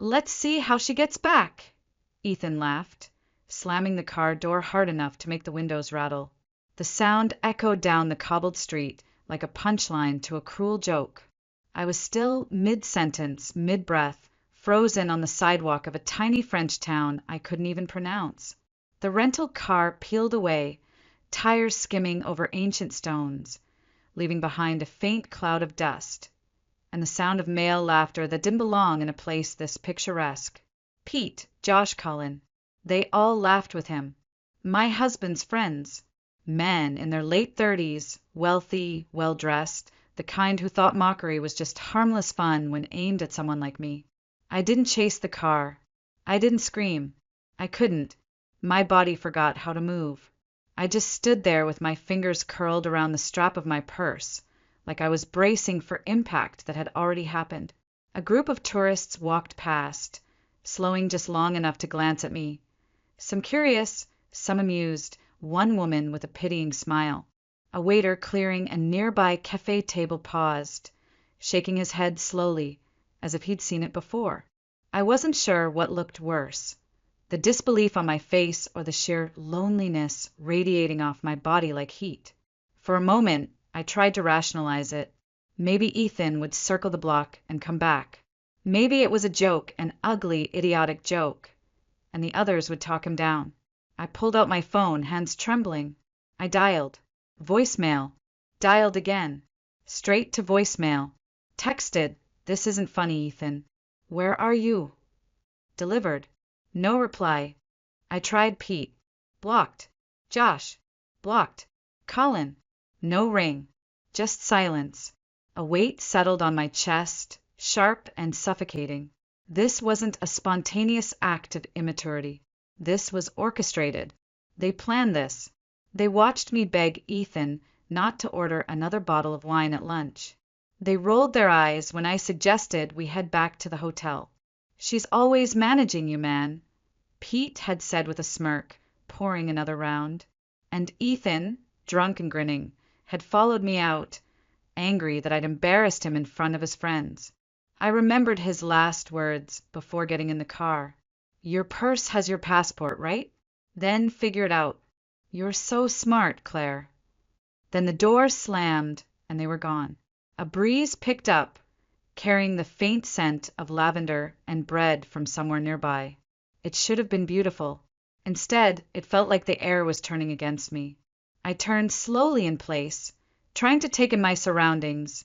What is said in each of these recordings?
Let's see how she gets back, Ethan laughed, slamming the car door hard enough to make the windows rattle. The sound echoed down the cobbled street like a punchline to a cruel joke. I was still mid-sentence, mid-breath, frozen on the sidewalk of a tiny French town I couldn't even pronounce. The rental car peeled away, tires skimming over ancient stones, leaving behind a faint cloud of dust, and the sound of male laughter that didn't belong in a place this picturesque. Pete, Josh Cullen, they all laughed with him. My husband's friends, men in their late 30s, wealthy, well-dressed, the kind who thought mockery was just harmless fun when aimed at someone like me. I didn't chase the car. I didn't scream. I couldn't. My body forgot how to move. I just stood there with my fingers curled around the strap of my purse, like I was bracing for impact that had already happened. A group of tourists walked past, slowing just long enough to glance at me. Some curious, some amused, one woman with a pitying smile. A waiter clearing a nearby cafe table paused, shaking his head slowly, as if he'd seen it before. I wasn't sure what looked worse, the disbelief on my face or the sheer loneliness radiating off my body like heat. For a moment, I tried to rationalize it. Maybe Ethan would circle the block and come back. Maybe it was a joke, an ugly, idiotic joke, and the others would talk him down. I pulled out my phone, hands trembling. I dialed. Voicemail. Dialed again. Straight to voicemail. Texted. This isn't funny, Ethan. Where are you? Delivered. No reply. I tried Pete. Blocked. Josh. Blocked. Colin. No ring. Just silence. A weight settled on my chest, sharp and suffocating. This wasn't a spontaneous act of immaturity. This was orchestrated. They planned this. They watched me beg Ethan not to order another bottle of wine at lunch. They rolled their eyes when I suggested we head back to the hotel. She's always managing you, man, Pete had said with a smirk, pouring another round. And Ethan, drunk and grinning, had followed me out, angry that I'd embarrassed him in front of his friends. I remembered his last words before getting in the car. Your purse has your passport, right? Then figured out. You're so smart, Claire. Then the door slammed, and they were gone. A breeze picked up, carrying the faint scent of lavender and bread from somewhere nearby. It should have been beautiful. Instead, it felt like the air was turning against me. I turned slowly in place, trying to take in my surroundings.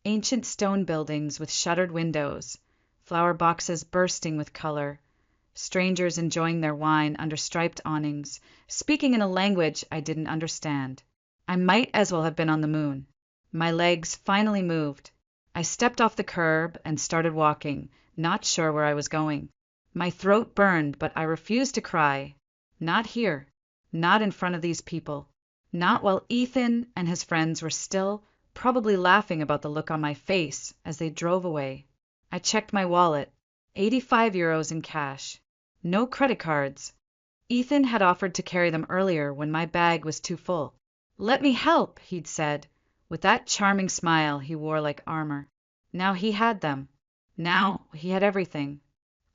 Ancient stone buildings with shuttered windows, flower boxes bursting with color, strangers enjoying their wine under striped awnings, speaking in a language I didn't understand. I might as well have been on the moon. My legs finally moved. I stepped off the curb and started walking, not sure where I was going. My throat burned, but I refused to cry. Not here. Not in front of these people. Not while Ethan and his friends were still probably laughing about the look on my face as they drove away. I checked my wallet. 85 euros in cash. No credit cards. Ethan had offered to carry them earlier when my bag was too full. Let me help, he'd said, with that charming smile he wore like armor. Now he had them. Now he had everything.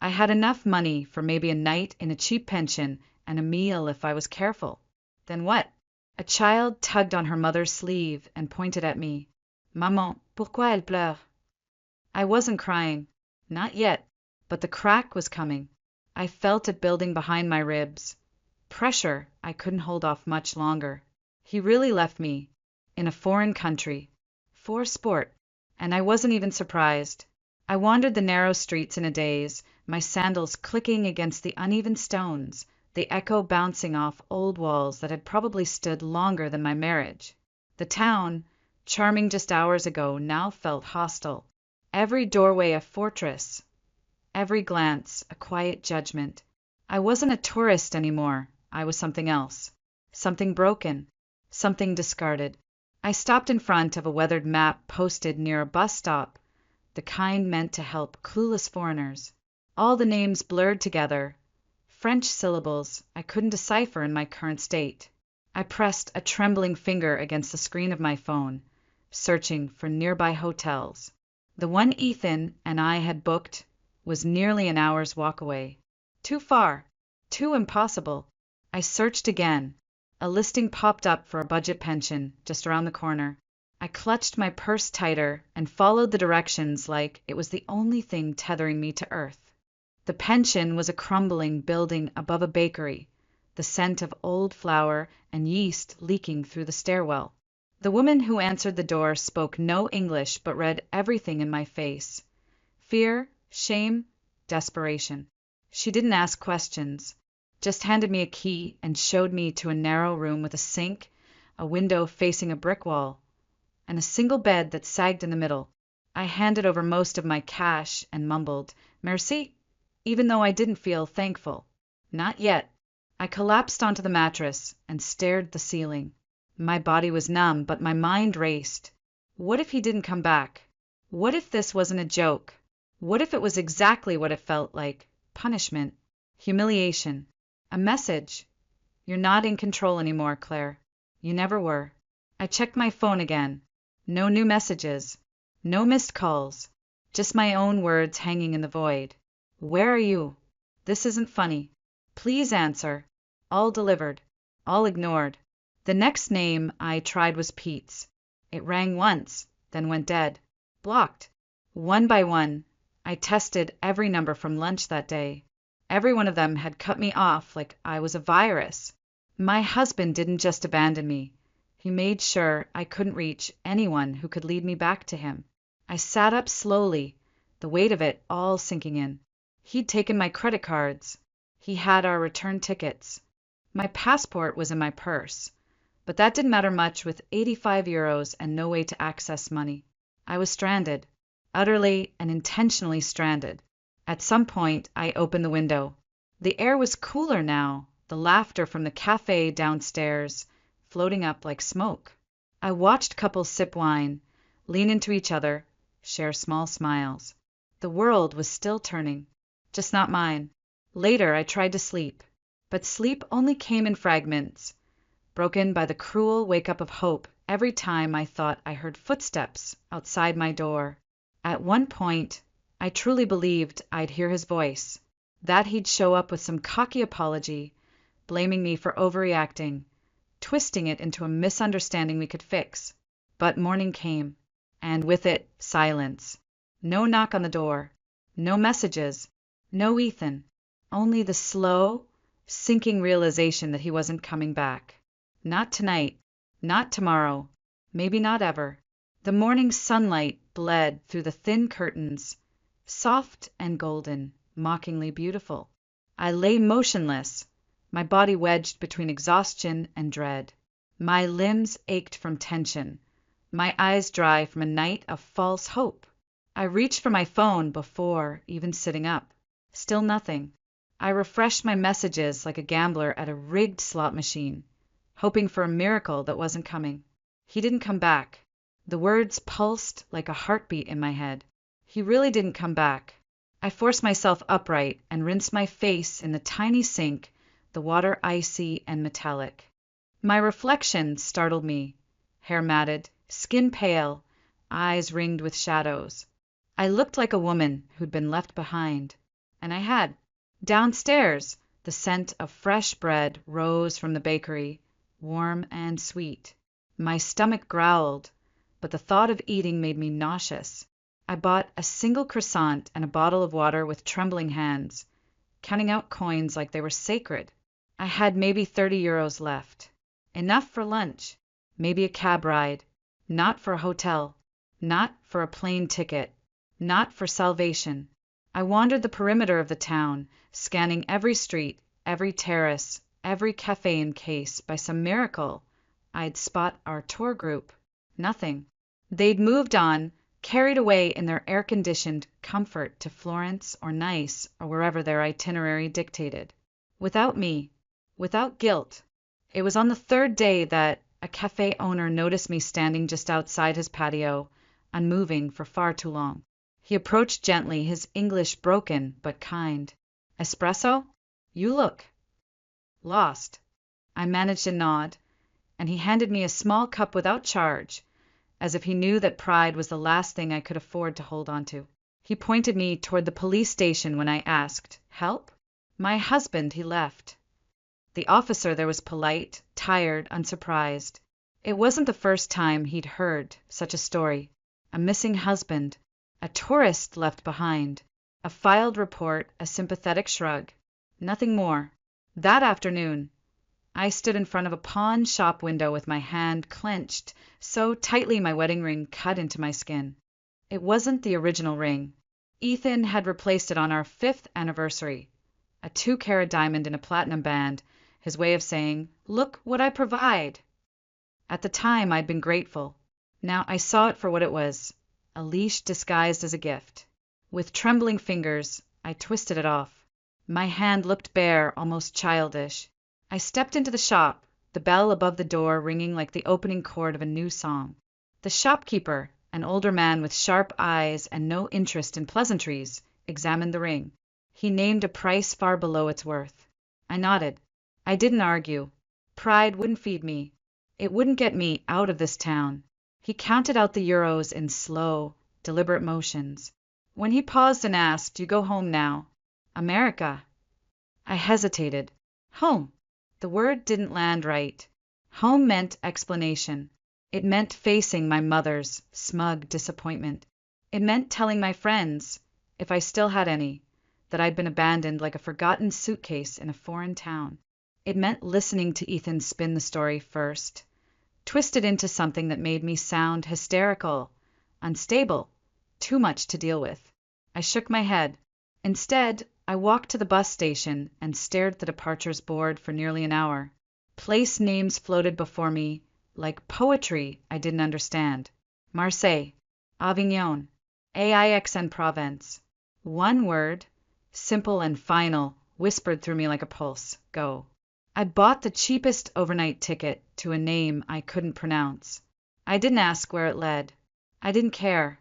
I had enough money for maybe a night in a cheap pension and a meal if I was careful. Then what? A child tugged on her mother's sleeve and pointed at me. Maman, pourquoi elle pleure? I wasn't crying. Not yet. But the crack was coming. I felt it building behind my ribs. Pressure I couldn't hold off much longer. He really left me. In a foreign country. For sport. And I wasn't even surprised. I wandered the narrow streets in a daze, my sandals clicking against the uneven stones, the echo bouncing off old walls that had probably stood longer than my marriage. The town, charming just hours ago, now felt hostile. Every doorway a fortress. Every glance a quiet judgment. I wasn't a tourist anymore. I was something else. Something broken. Something discarded. I stopped in front of a weathered map posted near a bus stop, the kind meant to help clueless foreigners. All the names blurred together. French syllables I couldn't decipher in my current state. I pressed a trembling finger against the screen of my phone, searching for nearby hotels. The one Ethan and I had booked was nearly an hour's walk away. Too far. Too impossible. I searched again. A listing popped up for a budget pension just around the corner. I clutched my purse tighter and followed the directions like it was the only thing tethering me to earth. The pension was a crumbling building above a bakery, the scent of old flour and yeast leaking through the stairwell. The woman who answered the door spoke no English but read everything in my face. Fear, shame, desperation. She didn't ask questions, just handed me a key and showed me to a narrow room with a sink, a window facing a brick wall, and a single bed that sagged in the middle. I handed over most of my cash and mumbled, "Merci," even though I didn't feel thankful. Not yet. I collapsed onto the mattress and stared at the ceiling. My body was numb, but my mind raced. What if he didn't come back? What if this wasn't a joke? What if it was exactly what it felt like? Punishment. Humiliation. A message. You're not in control anymore, Claire. You never were. I checked my phone again. No new messages. No missed calls. Just my own words hanging in the void. Where are you? This isn't funny. Please answer. All delivered. All ignored. The next name I tried was Pete's. It rang once, then went dead. Blocked. One by one, I tested every number from lunch that day. Every one of them had cut me off like I was a virus. My husband didn't just abandon me. He made sure I couldn't reach anyone who could lead me back to him. I sat up slowly, the weight of it all sinking in. He'd taken my credit cards. He had our return tickets. My passport was in my purse, but that didn't matter much with 85 euros and no way to access money. I was stranded, utterly and intentionally stranded. At some point, I opened the window. The air was cooler now, the laughter from the cafe downstairs floating up like smoke. I watched couples sip wine, lean into each other, share small smiles. The world was still turning, just not mine. Later, I tried to sleep, but sleep only came in fragments, broken by the cruel wake-up of hope every time I thought I heard footsteps outside my door. At one point, I truly believed I'd hear his voice, that he'd show up with some cocky apology, blaming me for overreacting, twisting it into a misunderstanding we could fix. But morning came, and with it, silence. No knock on the door, no messages, no Ethan, only the slow, sinking realization that he wasn't coming back. Not tonight, not tomorrow, maybe not ever. The morning sunlight bled through the thin curtains, soft and golden, mockingly beautiful. I lay motionless, my body wedged between exhaustion and dread. My limbs ached from tension, my eyes dry from a night of false hope. I reached for my phone before even sitting up. Still nothing. I refreshed my messages like a gambler at a rigged slot machine, hoping for a miracle that wasn't coming. He didn't come back. The words pulsed like a heartbeat in my head. He really didn't come back. I forced myself upright and rinsed my face in the tiny sink, the water icy and metallic. My reflection startled me. Hair matted, skin pale, eyes ringed with shadows. I looked like a woman who'd been left behind. And I had. Downstairs, the scent of fresh bread rose from the bakery, warm and sweet. My stomach growled, but the thought of eating made me nauseous. I bought a single croissant and a bottle of water with trembling hands, counting out coins like they were sacred. I had maybe 30 euros left. Enough for lunch, maybe a cab ride, not for a hotel, not for a plane ticket, not for salvation. I wandered the perimeter of the town, scanning every street, every terrace, every cafe in case, by some miracle, I'd spot our tour group. Nothing. They'd moved on, carried away in their air-conditioned comfort to Florence or Nice or wherever their itinerary dictated. Without me. Without guilt. It was on the third day that a cafe owner noticed me standing just outside his patio, unmoving for far too long. He approached gently, his English broken but kind. "Espresso? You look lost." I managed a nod, and he handed me a small cup without charge, as if he knew that pride was the last thing I could afford to hold on to. He pointed me toward the police station when I asked, "Help?" "My husband, he left." The officer there was polite, tired, unsurprised. It wasn't the first time he'd heard such a story. A missing husband, a tourist left behind, a filed report, a sympathetic shrug. Nothing more. That afternoon, I stood in front of a pawn shop window with my hand clenched so tightly my wedding ring cut into my skin. It wasn't the original ring. Ethan had replaced it on our 5th anniversary. A 2-carat diamond in a platinum band, his way of saying, "Look what I provide." At the time, I'd been grateful. Now I saw it for what it was, a leash disguised as a gift. With trembling fingers, I twisted it off. My hand looked bare, almost childish. I stepped into the shop, the bell above the door ringing like the opening chord of a new song. The shopkeeper, an older man with sharp eyes and no interest in pleasantries, examined the ring. He named a price far below its worth. I nodded. I didn't argue. Pride wouldn't feed me. It wouldn't get me out of this town. He counted out the euros in slow, deliberate motions. When he paused and asked, "You go home now?" "America." I hesitated. Home. The word didn't land right. Home meant explanation. It meant facing my mother's smug disappointment. It meant telling my friends, if I still had any, that I'd been abandoned like a forgotten suitcase in a foreign town. It meant listening to Ethan spin the story first, twist it into something that made me sound hysterical, unstable, too much to deal with. I shook my head. Instead, I walked to the bus station and stared at the departures board for nearly an hour. Place names floated before me like poetry I didn't understand. Marseille, Avignon, Aix-en-Provence. One word, simple and final, whispered through me like a pulse. Go. I bought the cheapest overnight ticket to a name I couldn't pronounce. I didn't ask where it led. I didn't care.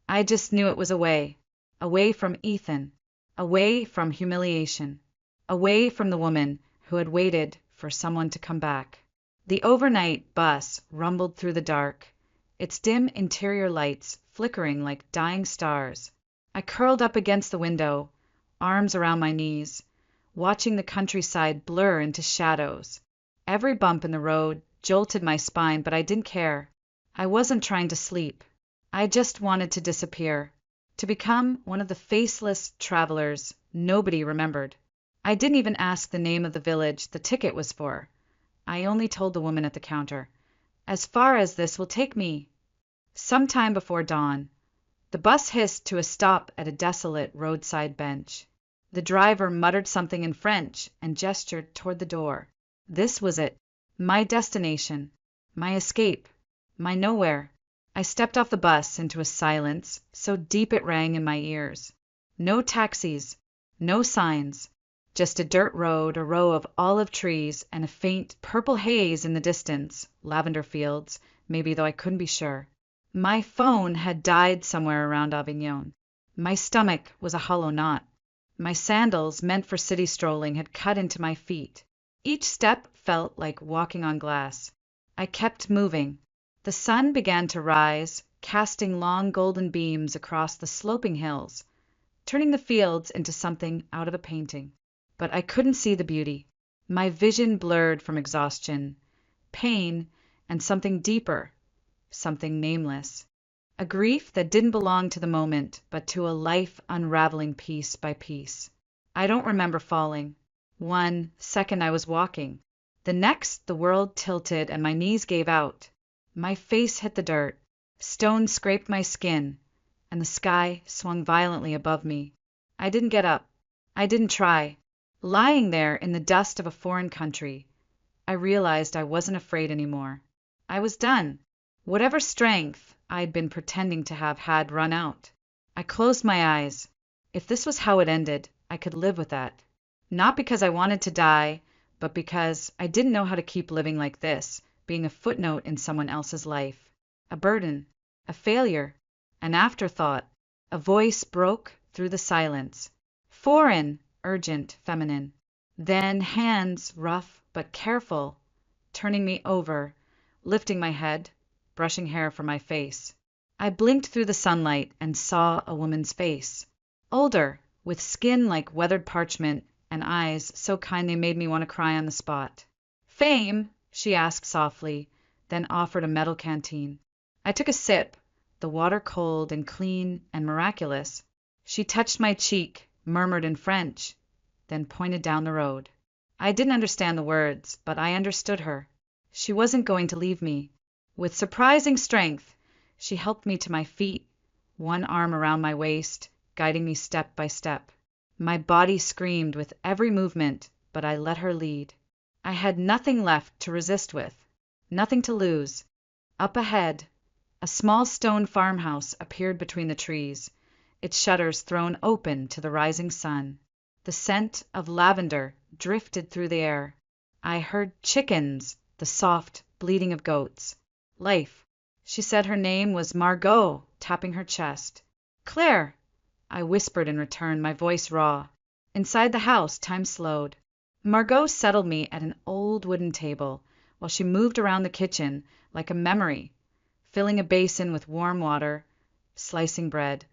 I just knew it was away from Ethan, away from humiliation, away from the woman who had waited for someone to come back. The overnight bus rumbled through the dark, its dim interior lights flickering like dying stars. I curled up against the window, arms around my knees, watching the countryside blur into shadows. Every bump in the road jolted my spine, but I didn't care. I wasn't trying to sleep. I just wanted to disappear, to become one of the faceless travelers nobody remembered. I didn't even ask the name of the village the ticket was for. I only told the woman at the counter, "As far as this will take me." Sometime before dawn, the bus hissed to a stop at a desolate roadside bench. The driver muttered something in French and gestured toward the door. This was it, my destination, my escape, my nowhere. I stepped off the bus into a silence so deep it rang in my ears. No taxis, no signs, just a dirt road, a row of olive trees, and a faint purple haze in the distance, lavender fields, maybe, though I couldn't be sure. My phone had died somewhere around Avignon. My stomach was a hollow knot. My sandals, meant for city strolling, had cut into my feet. Each step felt like walking on glass. I kept moving. The sun began to rise, casting long golden beams across the sloping hills, turning the fields into something out of a painting. But I couldn't see the beauty. My vision blurred from exhaustion, pain, and something deeper, something nameless. A grief that didn't belong to the moment, but to a life unraveling piece by piece. I don't remember falling. 1 second I was walking. The next, the world tilted and my knees gave out. My face hit the dirt. Stones scraped my skin, and the sky swung violently above me. I didn't get up. I didn't try. Lying there in the dust of a foreign country, I realized I wasn't afraid anymore. I was done. Whatever strength I'd been pretending to have had run out. I closed my eyes. If this was how it ended, I could live with that. Not because I wanted to die, but because I didn't know how to keep living like this, being a footnote in someone else's life. A burden, a failure, an afterthought. A voice broke through the silence. Foreign, urgent, feminine. Then hands, rough but careful, turning me over, lifting my head, brushing hair from my face. I blinked through the sunlight and saw a woman's face. Older, with skin like weathered parchment and eyes so kind they made me want to cry on the spot. "Fame?" she asked softly, then offered a metal canteen. I took a sip, the water cold and clean and miraculous. She touched my cheek, murmured in French, then pointed down the road. I didn't understand the words, but I understood her. She wasn't going to leave me. With surprising strength, she helped me to my feet, one arm around my waist, guiding me step by step. My body screamed with every movement, but I let her lead. I had nothing left to resist with, nothing to lose. Up ahead, a small stone farmhouse appeared between the trees, its shutters thrown open to the rising sun. The scent of lavender drifted through the air. I heard chickens, the soft bleating of goats. Life. She said her name was Margot, tapping her chest. "Claire," I whispered in return, my voice raw. Inside the house, time slowed. Margot settled me at an old wooden table, while she moved around the kitchen like a memory, filling a basin with warm water, slicing bread,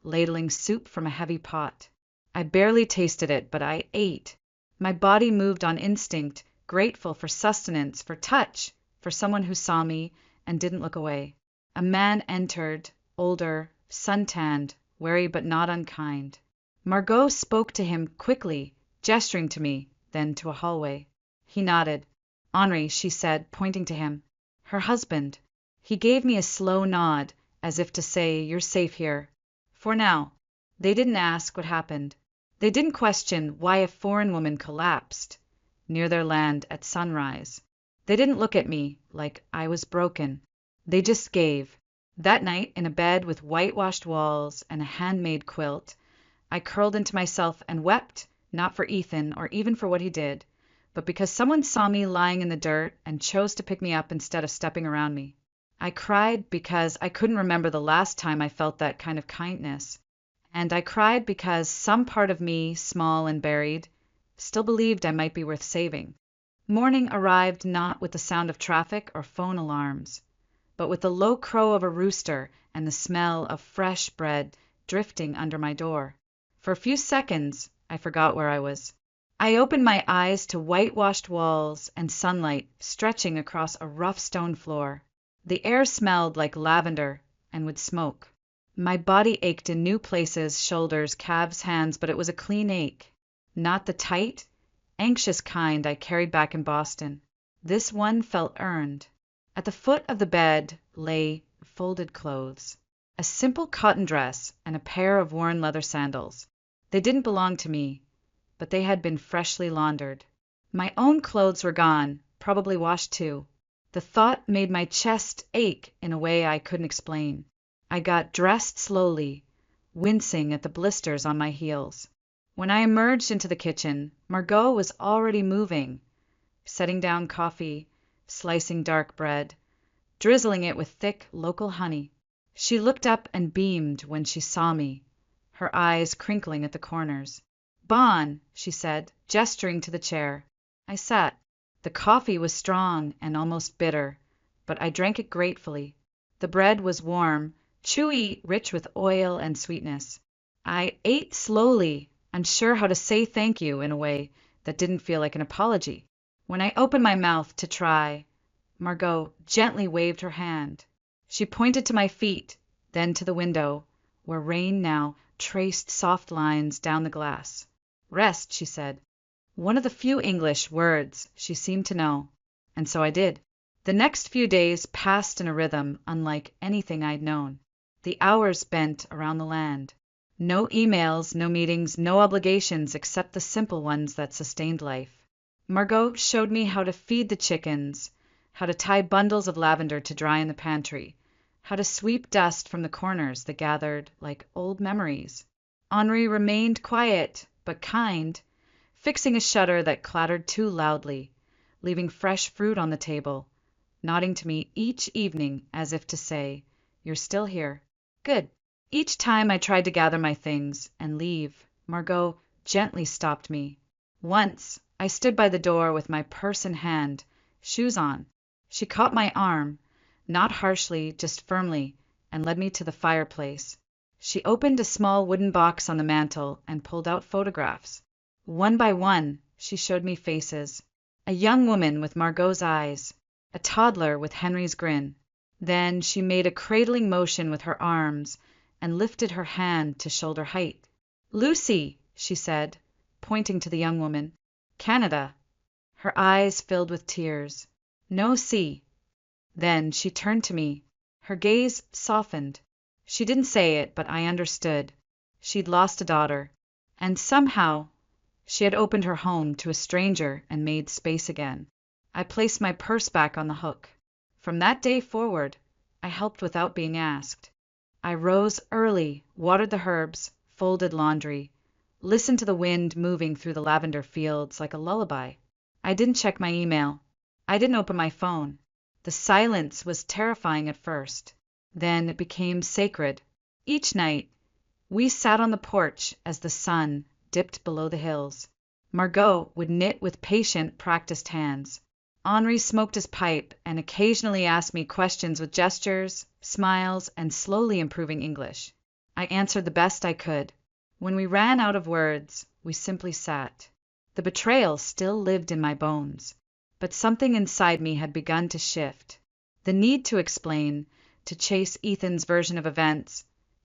ladling soup from a heavy pot. I barely tasted it, but I ate. My body moved on instinct, grateful for sustenance, for touch, for someone who saw me and didn't look away. A man entered, older, suntanned, wary but not unkind. Margot spoke to him quickly, gesturing to me, then to a hallway. He nodded. "Henri," she said, pointing to him. "Her husband." He gave me a slow nod, as if to say, "You're safe here. For now." They didn't ask what happened. They didn't question why a foreign woman collapsed near their land at sunrise. They didn't look at me like I was broken. They just gave. That night, in a bed with whitewashed walls and a handmade quilt, I curled into myself and wept, not for Ethan or even for what he did, but because someone saw me lying in the dirt and chose to pick me up instead of stepping around me. I cried because I couldn't remember the last time I felt that kind of kindness. And I cried because some part of me, small and buried, still believed I might be worth saving. Morning arrived not with the sound of traffic or phone alarms, but with the low crow of a rooster and the smell of fresh bread drifting under my door. For a few seconds, I forgot where I was. I opened my eyes to whitewashed walls and sunlight stretching across a rough stone floor. The air smelled like lavender and would smoke. My body ached in new places, shoulders, calves, hands, but it was a clean ache. Not the tight, anxious kind I carried back in Boston. This one felt earned. At the foot of the bed lay folded clothes. A simple cotton dress and a pair of worn leather sandals. They didn't belong to me, but they had been freshly laundered. My own clothes were gone, probably washed too. The thought made my chest ache in a way I couldn't explain. I got dressed slowly, wincing at the blisters on my heels. When I emerged into the kitchen, Margot was already moving, setting down coffee, slicing dark bread, drizzling it with thick local honey. She looked up and beamed when she saw me, her eyes crinkling at the corners. "Bon," she said, gesturing to the chair. I sat. The coffee was strong and almost bitter, but I drank it gratefully. The bread was warm, chewy, rich with oil and sweetness. I ate slowly, unsure how to say thank you in a way that didn't feel like an apology. When I opened my mouth to try, Margot gently waved her hand. She pointed to my feet, then to the window, where rain now traced soft lines down the glass. "Rest," she said. One of the few English words she seemed to know, and so I did. The next few days passed in a rhythm unlike anything I'd known. The hours bent around the land. No emails, no meetings, no obligations except the simple ones that sustained life. Margot showed me how to feed the chickens, how to tie bundles of lavender to dry in the pantry, how to sweep dust from the corners that gathered like old memories. Henri remained quiet but kind, fixing a shutter that clattered too loudly, leaving fresh fruit on the table, nodding to me each evening as if to say, "You're still here. Good." Each time I tried to gather my things and leave, Margot gently stopped me. Once I stood by the door with my purse in hand, shoes on. She caught my arm, not harshly, just firmly, and led me to the fireplace. She opened a small wooden box on the mantel and pulled out photographs. One by one, she showed me faces. A young woman with Margot's eyes, a toddler with Henry's grin. Then she made a cradling motion with her arms and lifted her hand to shoulder height. "Lucy," she said, pointing to the young woman. "Canada." Her eyes filled with tears. "No see." Then she turned to me. Her gaze softened. She didn't say it, but I understood. She'd lost a daughter, and somehow she had opened her home to a stranger and made space again. I placed my purse back on the hook. From that day forward, I helped without being asked. I rose early, watered the herbs, folded laundry, listened to the wind moving through the lavender fields like a lullaby. I didn't check my email. I didn't open my phone. The silence was terrifying at first. Then it became sacred. Each night, we sat on the porch as the sun dipped below the hills. Margot would knit with patient, practiced hands. Henri smoked his pipe and occasionally asked me questions with gestures, smiles, and slowly improving English. I answered the best I could. When we ran out of words, we simply sat. The betrayal still lived in my bones, but something inside me had begun to shift. The need to explain, to chase Ethan's version of events,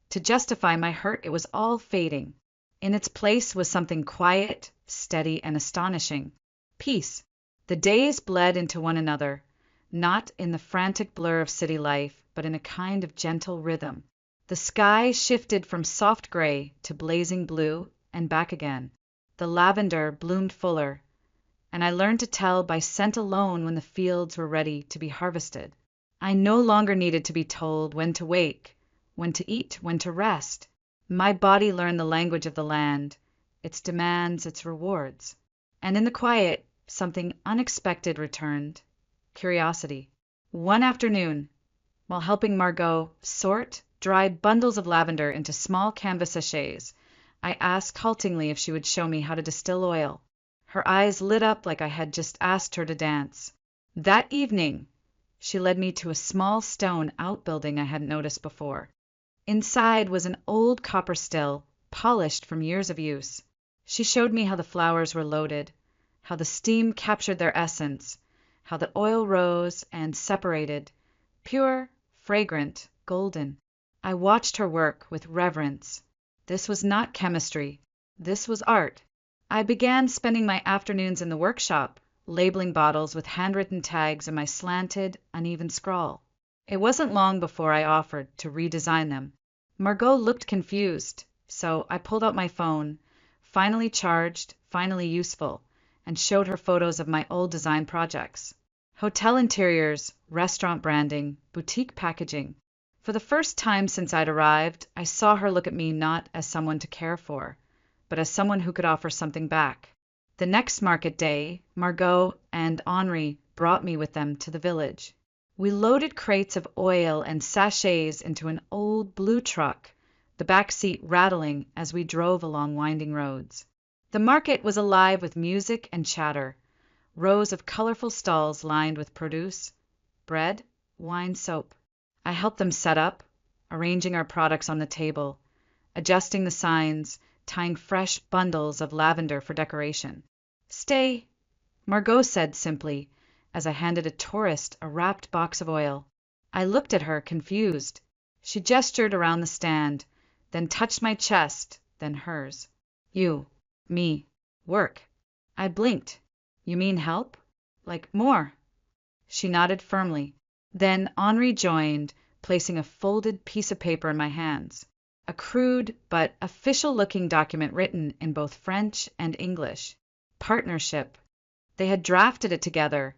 to justify my hurt, it was all fading. In its place was something quiet, steady, and astonishing. Peace. The days bled into one another, not in the frantic blur of city life, but in a kind of gentle rhythm. The sky shifted from soft gray to blazing blue and back again. The lavender bloomed fuller, and I learned to tell by scent alone when the fields were ready to be harvested. I no longer needed to be told when to wake, when to eat, when to rest. My body learned the language of the land, its demands, its rewards. And in the quiet, something unexpected returned: curiosity. One afternoon, while helping Margot sort dry bundles of lavender into small canvas sachets, I asked haltingly if she would show me how to distill oil. Her eyes lit up like I had just asked her to dance. That evening, she led me to a small stone outbuilding I hadn't noticed before. Inside was an old copper still, polished from years of use. She showed me how the flowers were loaded, how the steam captured their essence, how the oil rose and separated, pure, fragrant, golden. I watched her work with reverence. This was not chemistry. This was art. I began spending my afternoons in the workshop, labeling bottles with handwritten tags in my slanted, uneven scrawl. It wasn't long before I offered to redesign them. Margot looked confused, so I pulled out my phone, finally charged, finally useful, and showed her photos of my old design projects. Hotel interiors, restaurant branding, boutique packaging. For the first time since I'd arrived, I saw her look at me not as someone to care for, but as someone who could offer something back. The next market day, Margot and Henri brought me with them to the village. We loaded crates of oil and sachets into an old blue truck, the back seat rattling as we drove along winding roads. The market was alive with music and chatter, rows of colorful stalls lined with produce, bread, wine, soap. I helped them set up, arranging our products on the table, adjusting the signs, tying fresh bundles of lavender for decoration. "Stay," Margot said simply, as I handed a tourist a wrapped box of oil. I looked at her, confused. She gestured around the stand, then touched my chest, then hers. "You, me, work." I blinked. "You mean help? Like more?" She nodded firmly. Then Henri joined, placing a folded piece of paper in my hands. A crude but official-looking document written in both French and English. Partnership. They had drafted it together,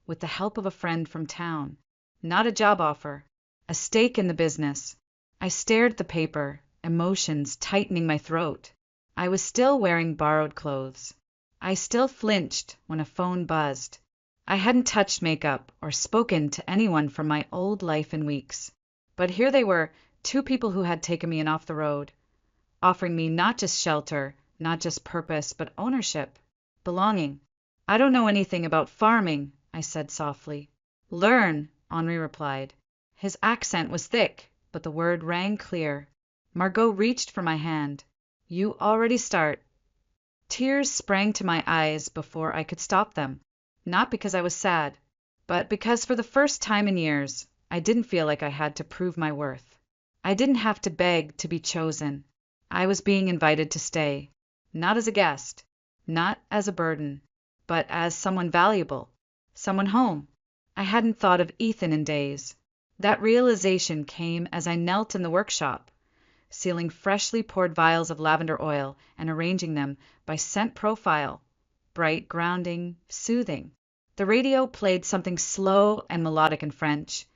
with the help of a friend from town. Not a job offer. A stake in the business. I stared at the paper, emotions tightening my throat. I was still wearing borrowed clothes. I still flinched when a phone buzzed. I hadn't touched makeup or spoken to anyone from my old life in weeks. But here they were, two people who had taken me in off the road, offering me not just shelter, not just purpose, but ownership, belonging. "I don't know anything about farming," I said softly. "Learn," Henri replied. His accent was thick, but the word rang clear. Margot reached for my hand. You already start. Tears sprang to my eyes before I could stop them, not because I was sad, but because for the first time in years, I didn't feel like I had to prove my worth. I didn't have to beg to be chosen. I was being invited to stay, not as a guest, not as a burden, but as someone valuable, someone home. I hadn't thought of Ethan in days. That realization came as I knelt in the workshop, sealing freshly poured vials of lavender oil and arranging them by scent profile, bright, grounding, soothing. The radio played something slow and melodic in French,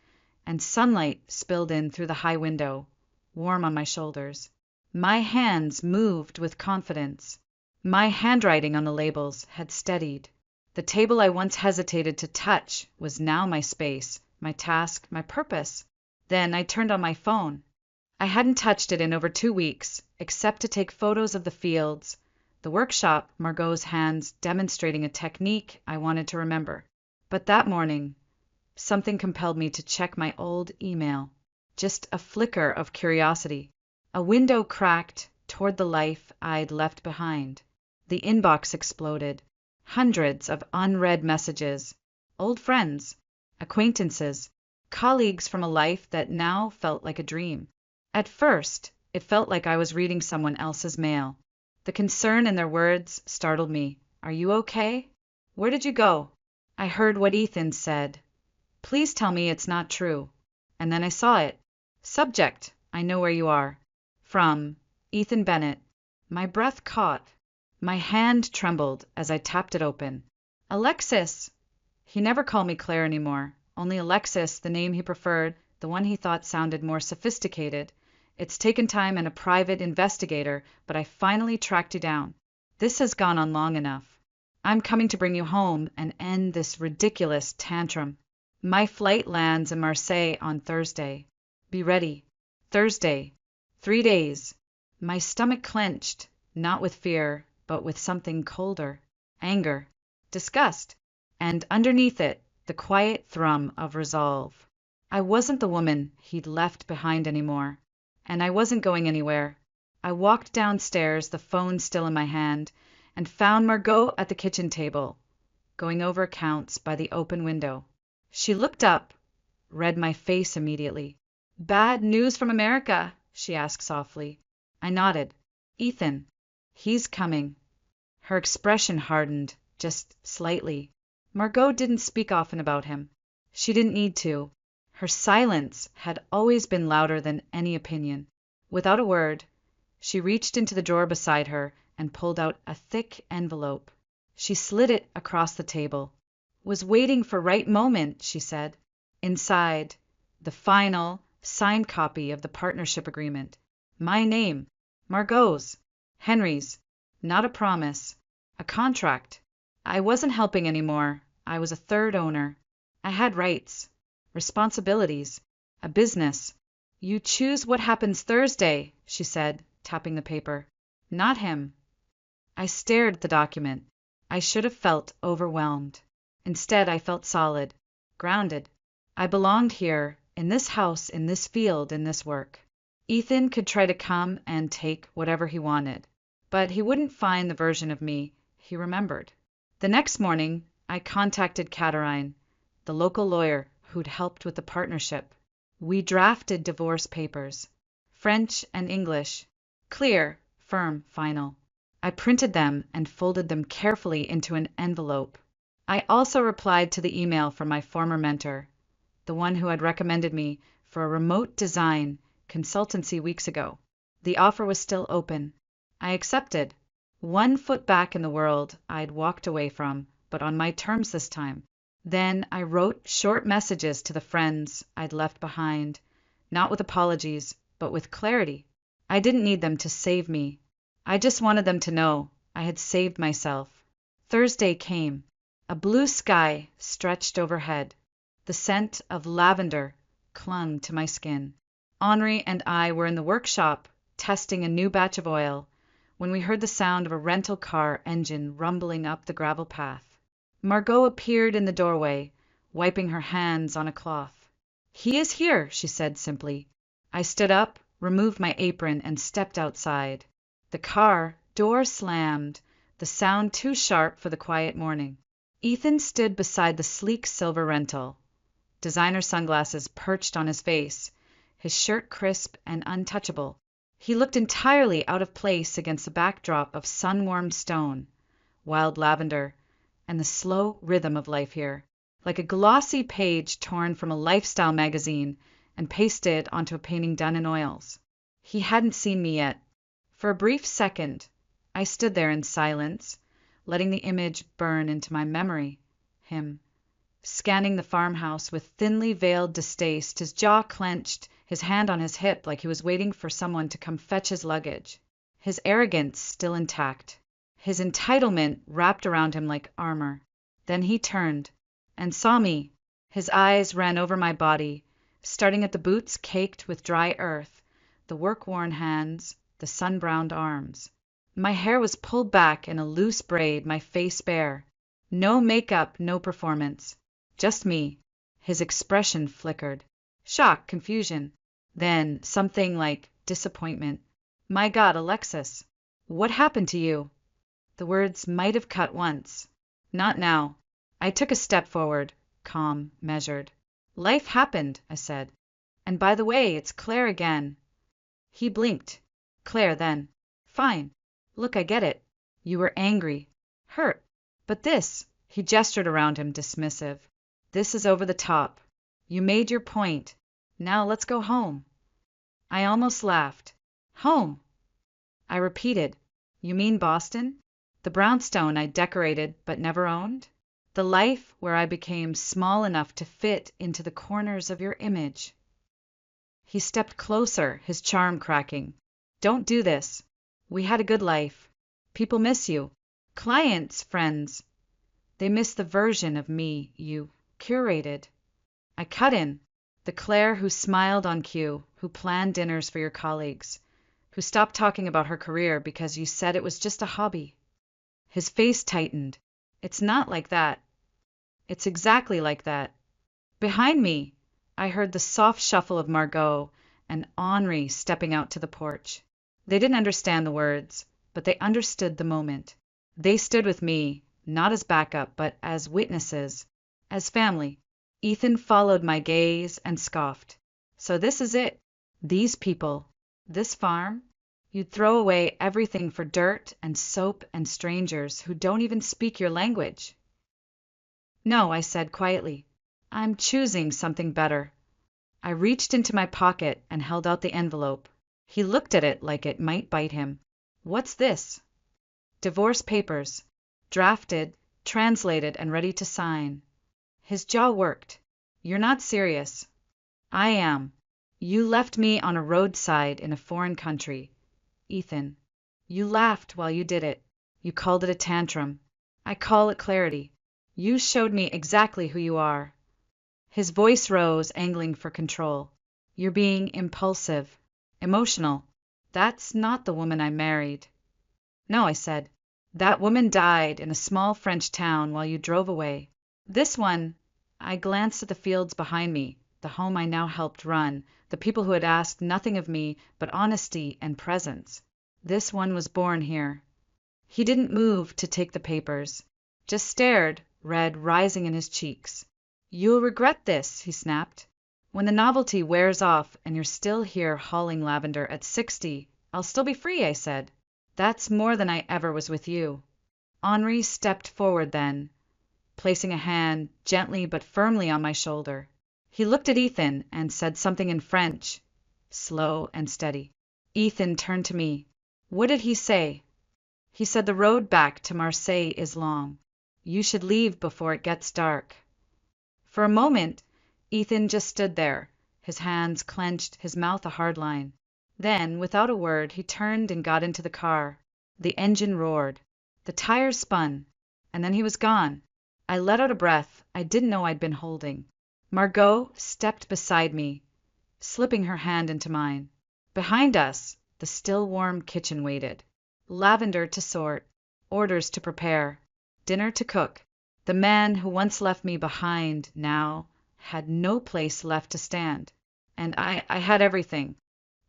and sunlight spilled in through the high window, warm on my shoulders. My hands moved with confidence. My handwriting on the labels had steadied. The table I once hesitated to touch was now my space, my task, my purpose. Then I turned on my phone. I hadn't touched it in over 2 weeks, except to take photos of the fields, the workshop, Margot's hands demonstrating a technique I wanted to remember. But that morning, something compelled me to check my old email. Just a flicker of curiosity. A window cracked toward the life I'd left behind. The inbox exploded. Hundreds of unread messages. Old friends, acquaintances, colleagues from a life that now felt like a dream. At first, it felt like I was reading someone else's mail. The concern in their words startled me. Are you okay? Where did you go? I heard what Ethan said. Please tell me it's not true. And then I saw it. Subject, I know where you are. From Ethan Bennett. My breath caught. My hand trembled as I tapped it open. Alexis! He never called me Claire anymore. Only Alexis, the name he preferred, the one he thought sounded more sophisticated. It's taken time and a private investigator, but I finally tracked you down. This has gone on long enough. I'm coming to bring you home and end this ridiculous tantrum. My flight lands in Marseille on Thursday. Be ready. Thursday. 3 days. My stomach clenched, not with fear, but with something colder. Anger. Disgust. And underneath it, the quiet thrum of resolve. I wasn't the woman he'd left behind anymore. And I wasn't going anywhere. I walked downstairs, the phone still in my hand, and found Margot at the kitchen table, going over accounts by the open window. She looked up, read my face immediately. Bad news from America, she asked softly. I nodded. Ethan. He's coming. Her expression hardened, just slightly. Margot didn't speak often about him. She didn't need to. Her silence had always been louder than any opinion. Without a word, she reached into the drawer beside her and pulled out a thick envelope. She slid it across the table. Was waiting for right moment, she said. Inside, the final, signed copy of the partnership agreement. My name, Margot's, Henry's. Not a promise, a contract. I wasn't helping anymore. I was a third owner. I had rights. Responsibilities, a business. You choose what happens Thursday, she said, tapping the paper. Not him. I stared at the document. I should have felt overwhelmed. Instead, I felt solid, grounded. I belonged here, in this house, in this field, in this work. Ethan could try to come and take whatever he wanted, but he wouldn't find the version of me he remembered. The next morning, I contacted Caterine, the local lawyer who'd helped with the partnership. We drafted divorce papers, French and English, clear, firm, final. I printed them and folded them carefully into an envelope. I also replied to the email from my former mentor, the one who had recommended me for a remote design consultancy weeks ago. The offer was still open. I accepted. 1 foot back in the world I'd walked away from, but on my terms this time. Then I wrote short messages to the friends I'd left behind, not with apologies, but with clarity. I didn't need them to save me. I just wanted them to know I had saved myself. Thursday came. A blue sky stretched overhead. The scent of lavender clung to my skin. Henri and I were in the workshop testing a new batch of oil when we heard the sound of a rental car engine rumbling up the gravel path. Margot appeared in the doorway, wiping her hands on a cloth. He is here, she said simply. I stood up, removed my apron, and stepped outside. The car door slammed, the sound too sharp for the quiet morning. Ethan stood beside the sleek silver rental, designer sunglasses perched on his face, his shirt crisp and untouchable. He looked entirely out of place against the backdrop of sun-warmed stone, wild lavender, and the slow rhythm of life here, like a glossy page torn from a lifestyle magazine and pasted onto a painting done in oils. He hadn't seen me yet. For a brief second, I stood there in silence, letting the image burn into my memory. Him, scanning the farmhouse with thinly veiled distaste, his jaw clenched, his hand on his hip like he was waiting for someone to come fetch his luggage. His arrogance still intact, his entitlement wrapped around him like armor. Then he turned and saw me. His eyes ran over my body, starting at the boots caked with dry earth, the work-worn hands, the sun-browned arms. My hair was pulled back in a loose braid, my face bare. No makeup, no performance. Just me. His expression flickered. Shock, confusion. Then something like disappointment. My God, Alexis, what happened to you? The words might have cut once. Not now. I took a step forward, calm, measured. Life happened, I said. And by the way, it's Claire again. He blinked. Claire, then. Fine. Look, I get it. You were angry. Hurt. But this, he gestured around him, dismissive. This is over the top. You made your point. Now let's go home. I almost laughed. Home. I repeated. You mean Boston? The brownstone I decorated but never owned? The life where I became small enough to fit into the corners of your image. He stepped closer, his charm cracking. Don't do this. We had a good life. People miss you. Clients, friends. They miss the version of me you curated. I cut in. The Claire who smiled on cue, who planned dinners for your colleagues, who stopped talking about her career because you said it was just a hobby. His face tightened. It's not like that. It's exactly like that. Behind me, I heard the soft shuffle of Margot and Henri stepping out to the porch. They didn't understand the words, but they understood the moment. They stood with me, not as backup, but as witnesses, as family. Ethan followed my gaze and scoffed. So this is it. These people. This farm. You'd throw away everything for dirt and soap and strangers who don't even speak your language. No, I said quietly. I'm choosing something better. I reached into my pocket and held out the envelope. He looked at it like it might bite him. What's this? Divorce papers. Drafted, translated, and ready to sign. His jaw worked. You're not serious. I am. You left me on a roadside in a foreign country. Ethan. You laughed while you did it. You called it a tantrum. I call it clarity. You showed me exactly who you are. His voice rose, angling for control. You're being impulsive, emotional. That's not the woman I married. No, I said. That woman died in a small French town while you drove away. This one, I glanced at the fields behind me, the home I now helped run, the people who had asked nothing of me but honesty and presence. This one was born here. He didn't move to take the papers, just stared, red rising in his cheeks. You'll regret this, he snapped. When the novelty wears off and you're still here hauling lavender at 60, I'll still be free, I said. That's more than I ever was with you. Henri stepped forward then, placing a hand gently but firmly on my shoulder. He looked at Ethan and said something in French, slow and steady. Ethan turned to me. What did he say? He said the road back to Marseille is long. You should leave before it gets dark. For a moment, Ethan just stood there, his hands clenched, his mouth a hard line. Then, without a word, he turned and got into the car. The engine roared. The tires spun. And then he was gone. I let out a breath I didn't know I'd been holding. Margot stepped beside me, slipping her hand into mine. Behind us, the still warm kitchen waited. Lavender to sort, orders to prepare, dinner to cook. The man who once left me behind now had no place left to stand. And I had everything.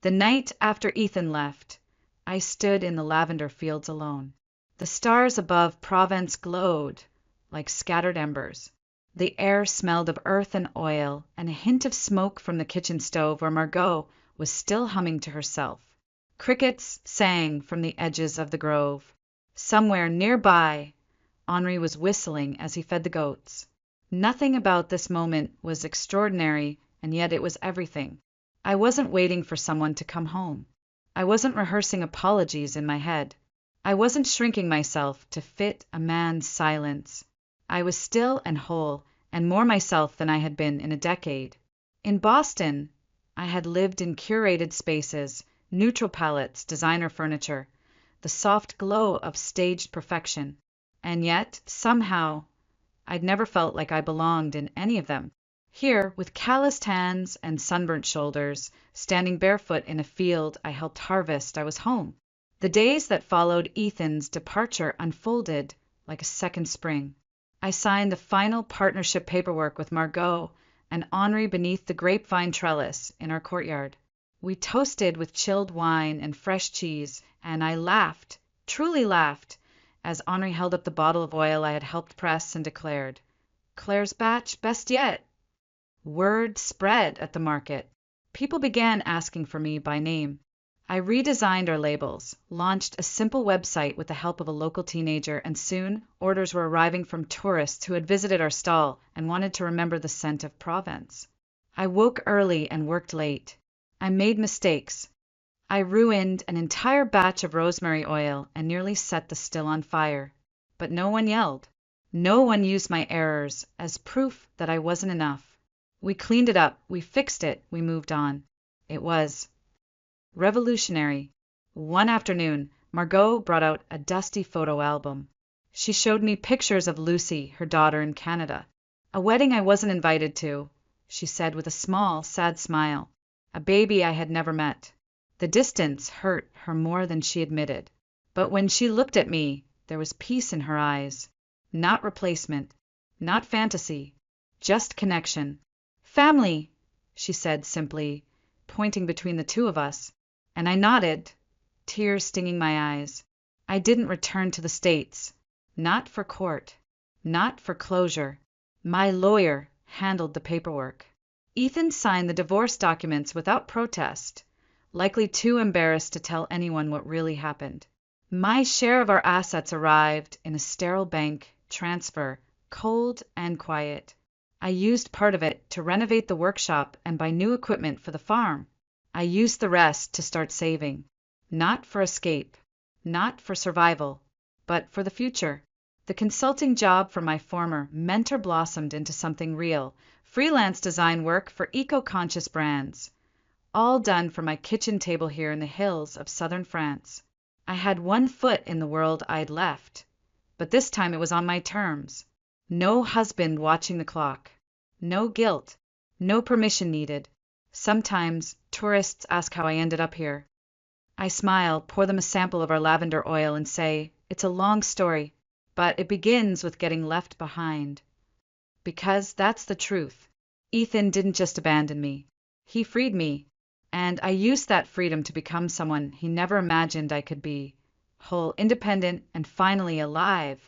The night after Ethan left, I stood in the lavender fields alone. The stars above Provence glowed like scattered embers. The air smelled of earth and oil, and a hint of smoke from the kitchen stove where Margot was still humming to herself. Crickets sang from the edges of the grove. Somewhere nearby, Henri was whistling as he fed the goats. Nothing about this moment was extraordinary, and yet it was everything. I wasn't waiting for someone to come home. I wasn't rehearsing apologies in my head. I wasn't shrinking myself to fit a man's silence. I was still and whole, and more myself than I had been in a decade. In Boston, I had lived in curated spaces, neutral palettes, designer furniture, the soft glow of staged perfection. And yet, somehow, I'd never felt like I belonged in any of them. Here, with calloused hands and sunburnt shoulders, standing barefoot in a field I helped harvest, I was home. The days that followed Ethan's departure unfolded like a second spring. I signed the final partnership paperwork with Margot and Henri beneath the grapevine trellis in our courtyard. We toasted with chilled wine and fresh cheese, and I laughed, truly laughed, as Henri held up the bottle of oil I had helped press and declared, "Claire's batch, best yet." Word spread at the market. People began asking for me by name. I redesigned our labels, launched a simple website with the help of a local teenager, and soon orders were arriving from tourists who had visited our stall and wanted to remember the scent of Provence. I woke early and worked late. I made mistakes. I ruined an entire batch of rosemary oil and nearly set the still on fire. But no one yelled. No one used my errors as proof that I wasn't enough. We cleaned it up, we fixed it, we moved on. It was revolutionary. One afternoon, Margot brought out a dusty photo album. She showed me pictures of Lucy, her daughter, in Canada. A wedding I wasn't invited to, she said with a small, sad smile. A baby I had never met. The distance hurt her more than she admitted. But when she looked at me, there was peace in her eyes. Not replacement, not fantasy, just connection. Family, she said simply, pointing between the two of us. And I nodded, tears stinging my eyes. I didn't return to the States. Not for court. Not for closure. My lawyer handled the paperwork. Ethan signed the divorce documents without protest, likely too embarrassed to tell anyone what really happened. My share of our assets arrived in a sterile bank transfer, cold and quiet. I used part of it to renovate the workshop and buy new equipment for the farm. I used the rest to start saving. Not for escape, not for survival, but for the future. The consulting job for my former mentor blossomed into something real, freelance design work for eco-conscious brands, all done from my kitchen table here in the hills of southern France. I had one foot in the world I'd left, but this time it was on my terms. No husband watching the clock. No guilt. No permission needed. Sometimes tourists ask how I ended up here. I smile, pour them a sample of our lavender oil, and say, it's a long story, but it begins with getting left behind. Because that's the truth. Ethan didn't just abandon me. He freed me, and I used that freedom to become someone he never imagined I could be. Whole, independent, and finally alive.